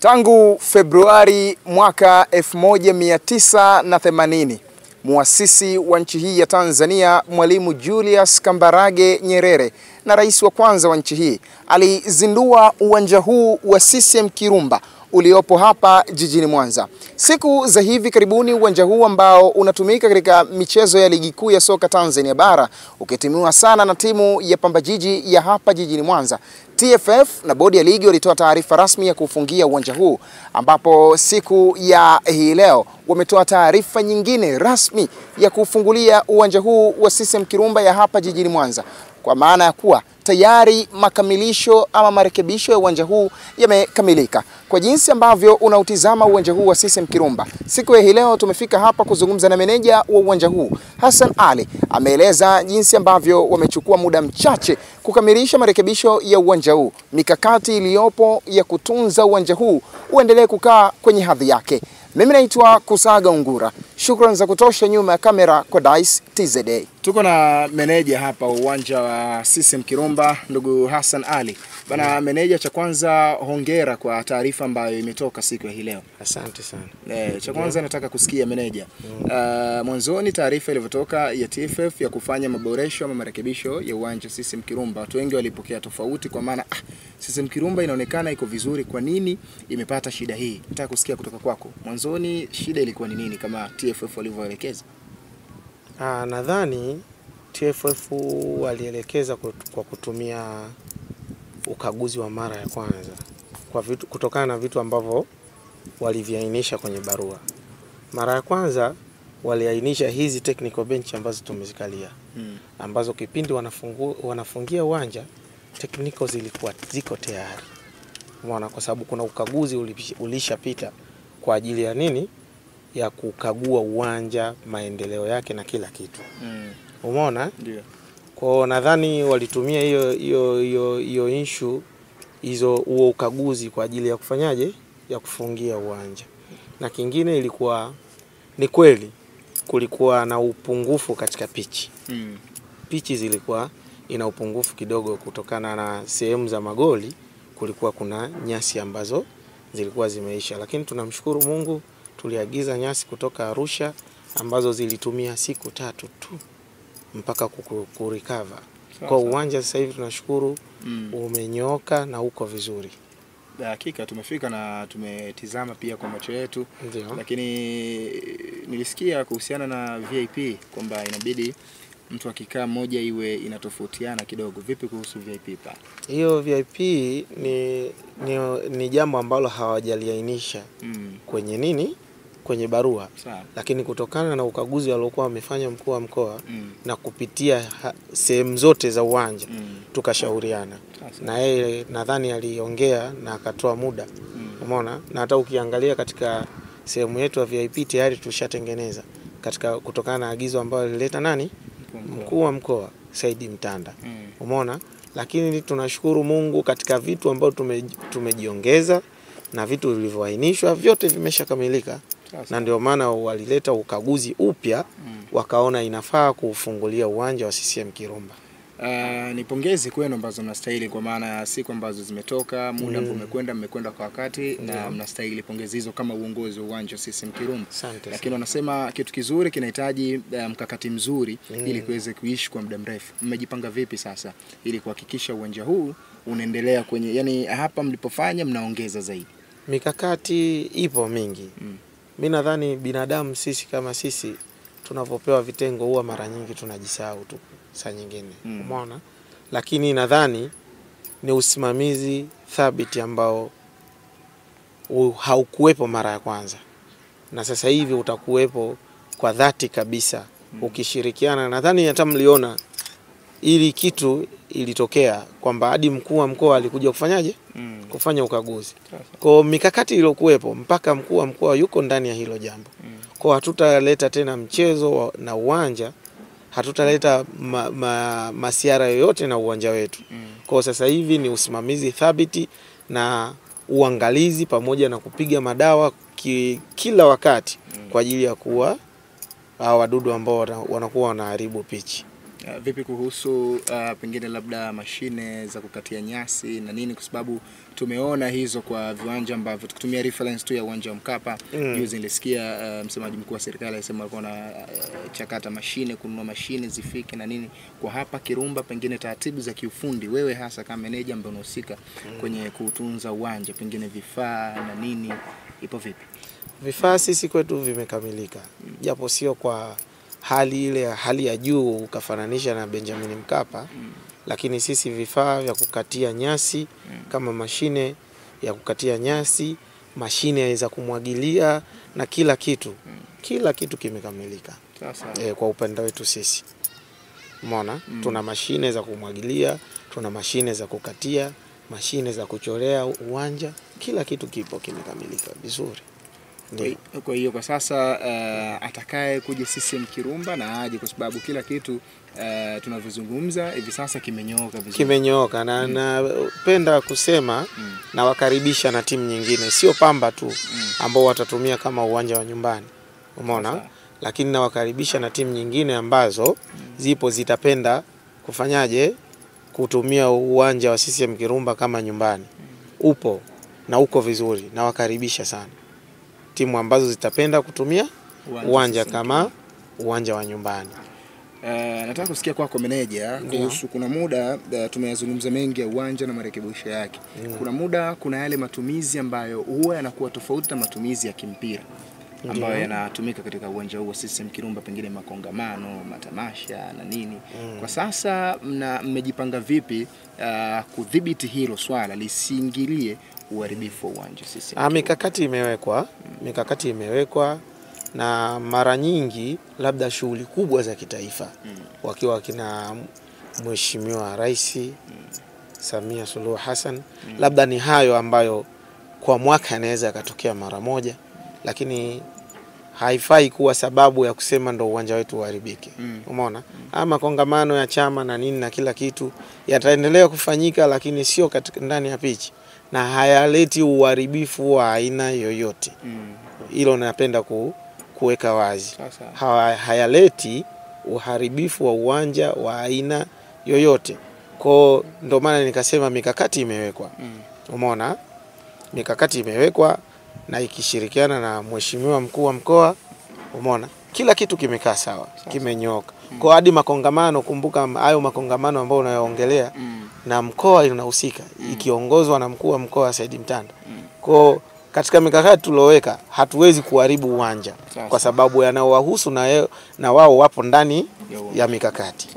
Tangu Februari mwaka 1980, muasisi wa nchi hii ya Tanzania Mwalimu Julius Kambarage Nyerere na rais wa kwanza wa nchi hii alizindua uwanja huu wa CCM Kirumba uliopo hapa jijini Mwanza. Siku za hivi karibuni uwanja huu ambao unatumika katika michezo ya ligi kuu ya soka Tanzania bara ukitimiwa sana na timu ya Pamba Jiji ya hapa jijini Mwanza. TFF na bodi ya ligi walitoa taarifa rasmi ya kufungia uwanja huu, ambapo siku ya hii leo wametoa taarifa nyingine rasmi ya kufungulia uwanja huu wa CCM Kirumba ya hapa jijini Mwanza, kwa maana ya kuwa tayari makamilisho ama marekebisho ya uwanja huu yamekamilika. Kwa jinsi ambavyo unautizama uwanja huu wa CCM Kirumba, siku ya hii leo tumefika hapa kuzungumza na meneja wa uwanja huu Hassan Ali. Ameeleza jinsi ambavyo wamechukua muda mchache kukamilisha marekebisho ya uwanja huu, mikakati iliyopo ya kutunza uwanja huu uendelee kukaa kwenye hadhi yake. Mimi naitwa Kusaga Ungura. Shukrani za kutosha nyuma ya kamera kwa Dice TZA. Tuko na meneja hapa uwanja wa CCM Kirumba, ndugu Hassan Ali. Bana meneja, cha kwanza hongera kwa taarifa ambayo imetoka siku ya hii leo. Asante sana. Cha kwanza nataka kusikia meneja. Mwanzoni taarifa ilivyotoka ya TFF ya kufanya maboresho ama marekebisho ya uwanja CCM Kirumba, watu wengi walipokea tofauti, kwa maana CCM Kirumba inaonekana iko vizuri, kwa nini imepata shida hii? Nataka kusikia kutoka kwako. Mwanzoni shida ilikuwa ni nini kama TFF walivyoelekeza? Nadhani TFF walielekeza kwa kutumia ukaguzi wa mara ya kwanza kwa vitu, kutokana na vitu ambavyo waliviainisha kwenye barua. Mara ya kwanza waliainisha hizi technical bench ambazo tumezikalia, ambazo kipindi wanafungia uwanja technical zilikuwa ziko tayari. Umeona, kwa sababu kuna ukaguzi ulishapita kwa ajili ya nini? Ya kukagua uwanja, maendeleo yake na kila kitu. Umeona? Ndio. Kwa nadhani walitumia hiyo issue huo ukaguzi kwa ajili ya kufanyaje? Ya kufungia uwanja. Na kingine ilikuwa ni kweli kulikuwa na upungufu katika pichi. Pichi zilikuwa ina upungufu kidogo kutokana na sehemu za magoli kulikuwa kuna nyasi ambazo zilikuwa zimeisha, lakini tunamshukuru Mungu tuliagiza nyasi kutoka Arusha ambazo zilitumia siku 3 tu mpaka kurecover. Kwa uwanja sasa hivi tunashukuru umenyooka na uko vizuri. Hakika tumefika na tumetizama pia kwa macho yetu. Ndiyo. Lakini nilisikia kuhusiana na VIP kwamba inabidi mtu akikaa mmoja iwe inatofautiana kidogo. Vipi kuhusu VIP pa? Hiyo VIP ni jambo ambalo hawajaliainisha kwenye nini? Kwenye barua. Lakini kutokana na ukaguzi waliokuwa wamefanya mkuu wa mkoa na kupitia sehemu zote za uwanja tukashauriana. Na yeye nadhani aliongea na akatoa muda. Umeona? Na hata ukiangalia katika sehemu yetu ya VIP tayari tushatengeneza katika kutokana na agizo ambalo alileta nani? Mkuu wa mkoa Saidi Mtanda. Umeona? Lakini tunashukuru Mungu katika vitu ambavyo tumejiongeza na vitu vilivyoainishwa vyote vimeshakamilika. Na ndio maana walileta ukaguzi upya, wakaona inafaa kufungulia uwanja wa CCM Kirumba. Ni pongezi kwenu ambazo mnastahili, kwa maana siku ambazo zimetoka, muda mmekwenda kwa wakati na mnastahili pongezi hizo kama uongozi wa uwanja wa CCM Kirumba. Lakini wanasema kitu kizuri kinahitaji mkakati mzuri ili kuweze kuishi kwa muda mrefu. Mmejipanga vipi sasa ili kuhakikisha uwanja huu unaendelea kwenye, yani hapa mlipofanya mnaongeza zaidi? Mikakati ipo mingi. Mimi nadhani binadamu sisi kama sisi tunavyopewa vitengo huwa mara nyingi tunajisahau tu saa nyingine. Umeona? Lakini nadhani ni usimamizi thabiti ambao haukuwepo mara ya kwanza. Na sasa hivi utakuwepo kwa dhati kabisa ukishirikiana. Nadhani hata mliona ili kitu ilitokea kwamba hadi mkuu wa mkoa alikuja kufanyaje? Kufanya ukaguzi. Kwa mikakati iliyokuwepo mpaka mkuu wa mkoa yuko ndani ya hilo jambo. Kwa hatutaleta tena mchezo na uwanja, hatutaleta masiara yoyote na uwanja wetu. Kwa sasa hivi ni usimamizi thabiti na uangalizi pamoja na kupiga madawa kila wakati kwa ajili ya kuwa wadudu ambao wanakuwa wanaharibu pichi. Vipi kuhusu pengine labda mashine za kukatia nyasi na nini, kwa sababu tumeona hizo kwa viwanja ambavyo tukitumia reference tu ya uwanja wa Mkapa. Juzi nilisikia msemaji mkuu wa serikali alisema alikuwa na chakata mashine, kununua mashine zifike na nini. Kwa hapa Kirumba pengine taratibu za kiufundi, wewe hasa kama meneja ambaye unahusika kwenye kutunza uwanja, pengine vifaa na nini, ipo vipi? Vifaa sisi kwetu vimekamilika. Japo sio kwa hali ile hali ya juu ukafananisha na Benjamin Mkapa, lakini sisi vifaa vya kukatia nyasi kama mashine ya kukatia nyasi, mashine za kumwagilia na kila kitu. Kila kitu kimekamilika. Kwa upande wetu sisi. Umeona? Tuna mashine za kumwagilia, tuna mashine za kukatia, mashine za kuchorea uwanja, kila kitu kipo kimekamilika vizuri. Kwa hiyo kwa sasa atakaye kuja CCM Kirumba na aje, kwa sababu kila kitu tunavyozungumza hivi sasa kimenyooka vizuri. Kimenyooka na napenda kusema na wakaribisha na timu nyingine, sio Pamba tu ambao watatumia kama uwanja wa nyumbani. Umeona? Lakini na wakaribisha na timu nyingine ambazo zipo zitapenda kufanyaje kutumia uwanja wa CCM Kirumba kama nyumbani. Upo na uko vizuri, na wakaribisha sana timu ambazo zitapenda kutumia uwanja kama uwanja wa nyumbani. Nataka kusikia kwako meneja kuhusu, kuna muda tumeyazungumza mengi ya uwanja na marekebisho yake. Kuna muda kuna yale matumizi ambayo huwa yanakuwa tofauti na matumizi ya kimpira ambayo yanatumika katika uwanja huu wa CCM Kirumba, pengine makongamano, matamasha na nini. Kwa sasa mmejipanga vipi kudhibiti hilo swala lisiingilie uharibifu wa uwanja CCM? Mikakati imewekwa na mara nyingi labda shughuli kubwa za kitaifa wakiwa kina Mheshimiwa Rais Samia Suluhu Hassan, labda ni hayo ambayo kwa mwaka yanaweza yakatokea mara moja, lakini haifai kuwa sababu ya kusema ndo uwanja wetu uharibike. Umeona? Ama kongamano ya chama na nini na kila kitu yataendelea kufanyika, lakini sio katika ndani ya pitch, na hayaleti uharibifu wa aina yoyote. Hilo napenda kuweka wazi. Hayaleti uharibifu wa uwanja wa aina yoyote. Kwa ndo maana nikasema mikakati imewekwa. Umeona? Mikakati imewekwa na ikishirikiana na Mheshimiwa Mkuu wa Mkoa. Umeona? Kila kitu kimekaa sawa, kimenyooka. Kwa hadi makongamano, kumbuka hayo makongamano ambayo unayoongelea na mkoa unahusika, ikiongozwa na Mkuu wa Mkoa Said Mtanda. Kwa katika mikakati tuloweka, hatuwezi kuharibu uwanja kwa sababu yanaowahusu na wao wapo ndani ya mikakati.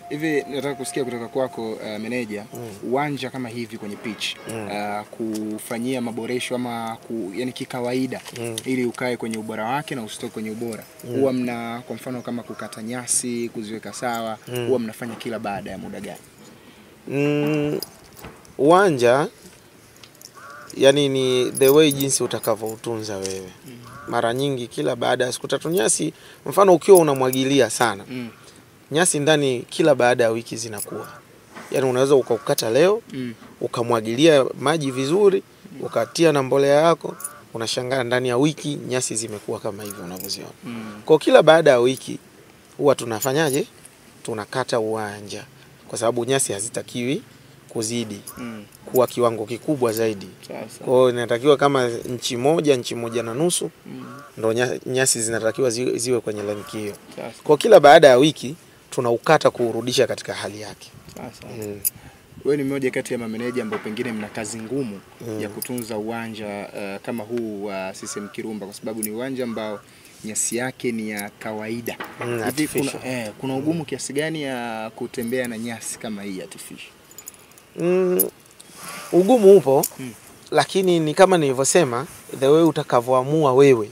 Hivi nataka kusikia kutoka kwako meneja, uwanja kama hivi kwenye pitch kufanyia maboresho ama yani kikawaida ili ukae kwenye ubora wake na usitoke kwenye ubora, huwa mna kwa mfano kama kukata nyasi, kuziweka sawa, huwa mnafanya kila baada ya muda gani? Uwanja yani ni the way jinsi utakavoutunza wewe. Mara nyingi kila baada ya siku 3 nyasi, mfano ukiwa unamwagilia sana, nyasi ndani kila baada ya wiki zinakuwa. Yani unaweza ukakata leo, ukamwagilia maji vizuri, ukatia na mbolea yako, unashangaa ndani ya wiki nyasi zimekuwa kama hivyo unavyoziona. Kwa kila baada ya wiki huwa tunafanyaje? Tunakata uwanja, kwa sababu nyasi hazitakiwi kuzidi kuwa kiwango kikubwa zaidi. Kwa hiyo inatakiwa kama inchi moja na nusu ndo nyasi zinatakiwa ziwe kwenye length hiyo. Kwa kila baada ya wiki tunaukata kuurudisha katika hali yake. Wewe ni mmoja kati ya mameneja ambao pengine mna kazi ngumu ya kutunza uwanja kama huu wa CCM Kirumba, kwa sababu ni uwanja ambao nyasi yake ni ya kawaida. Kuna ugumu kiasi gani ya kutembea na nyasi kama hii artificial? Ugumu upo, lakini ni kama nilivyosema, the way utakavyoamua wewe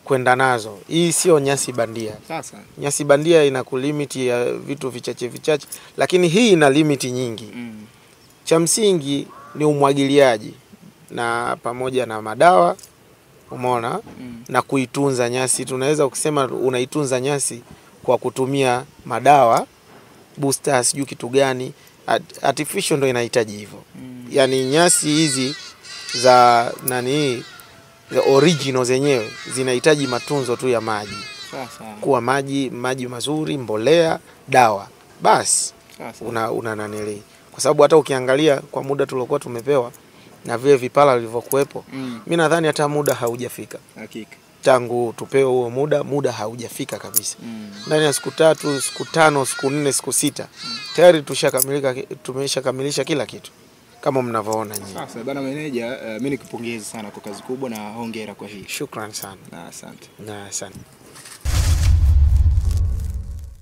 kwenda nazo. Hii sio nyasi bandia. Sasa nyasi bandia ina kulimiti ya vitu vichache, lakini hii ina limiti nyingi. Cha msingi ni umwagiliaji na pamoja na madawa. Umeona? Na kuitunza nyasi. Tunaweza kusema unaitunza nyasi kwa kutumia madawa, boosters, sijui kitu gani. Artificial ndo inahitaji hivyo. Yani nyasi hizi za the original zenyewe zinahitaji matunzo tu ya maji. kuwa maji mazuri, mbolea, dawa. Basi una nanili. Kwa sababu hata ukiangalia kwa muda tuliokuwa tumepewa na vile vipala vilivyokuepo, mimi nadhani hata muda haujafika. Hakika. Tangu tupewe huo muda haujafika kabisa. Ndani ya siku 3, siku 5, siku 4, siku 6 tayari tumeshakamilisha kila kitu kama mnavyoona nyinyi. Sasa bwana meneja, mimi nikupongeze sana kwa kazi kubwa na hongera kwa hii. Shukrani sana. Na asante. Na asante.